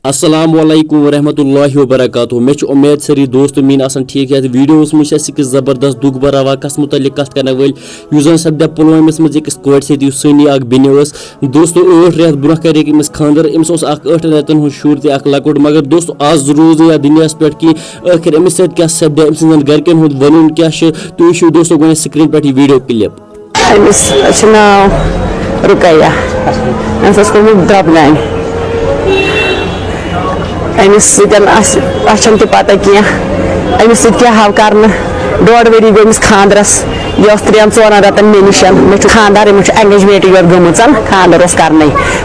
अस्सलामुअलैकुम वरहमतुल्लाहि वबरकातुहू मे उम्मीद सारी दोस्त मीन आसान ठीक है वीडियो अस जबरदस्त दुख भरा वाक़स मुतल्लिक कथ करने वल जुन सपद पुलवामस मज अकिस कोर सती सनी बेने दोस्तों 8 रेत ब्रोह कर अमिस खानदर अमिस 8 रेतन हूँ शुर तक लकुट मगर दोस्तों आज रोज या दुनिया पे कि आखिर अमिस सपद सपद अम सदन गरकन हूँ वन क्या तुम वो दोस्तों गो स्क्रीन पे वीडियो क्लिप रुकैया दबन अमिस पता कह अमिस क्या हाव कर 1.5 वरी गई अमिस खानदरस यह 3-4 रेतन मे निश मे खानदार एंगेजमेंट योत गम खानदार कर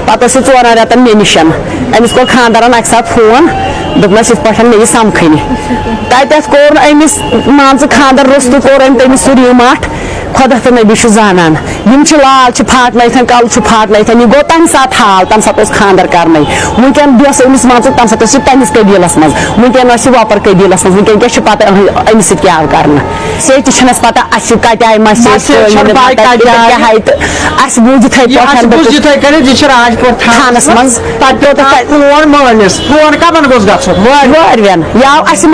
पे 4 रेतन मे निश अमिस कोर खानदारन अक साथ फोन दोपनस इत पे मे समखन तत कोर अमिस मान खानदार रोस्त कोर तमिस रिमाट खुदा तो नबी जानान लाल फाटन कल फाटन यह गो तम सात हाल तम सात खानदार कर वनकन अमिस मान तम सात पन्निस कबीलस मज वनकन वपर कबीलस मज वनकन क्या पता अमिस क्या कर से पता कत आय थानस मज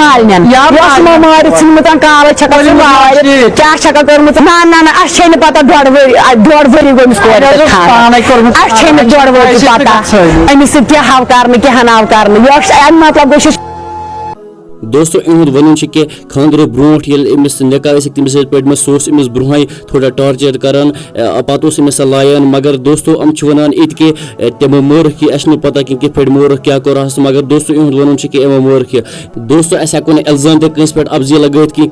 मालन मार थ काल क्या कर्मुत ना पता 1.5 वरी गमिस पता अमिस क्या हाव कर क्या नाव कर मतलब गो दोस्तों इहुद वन कि खानदर ब्रोट अमिस निकाह तमिस पे सोस अमिस ब्रोह थोड़ा टॉर्चर करान पे लायान मगर दोस्तों हम वन ये तमो मोरख अस पता कि पे मोरख क्या कोर मगर दोस्तों इहुद वन कि एमो मोरख दोस्तों अस हेको इल्जाम तस पे अफजी लगत कि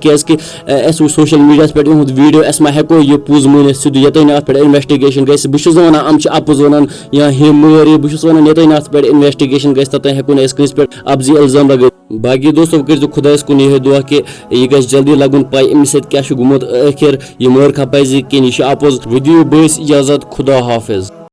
सोशल मीडिया पे इहुद वीडियो अस मा हेको यह पुज मान सीध यतन अत पे इन्वेस्टिगेशन गस बहुत वन हम अपुज वन या हम मार बहुत वन यतन अत पे इन्वेस्टिगेशन गस तोतन हेको कस पे अफजी इल्जाम लग बाकी दोस्तों कर खुदा कुन यह दुआ कि यह गस जल्दी लगुन पाई अमिस क्या गुमुत आखिर यह मोरखा पज कि यह अपोज वीडियो बस इजाजत खुदा हाफिज।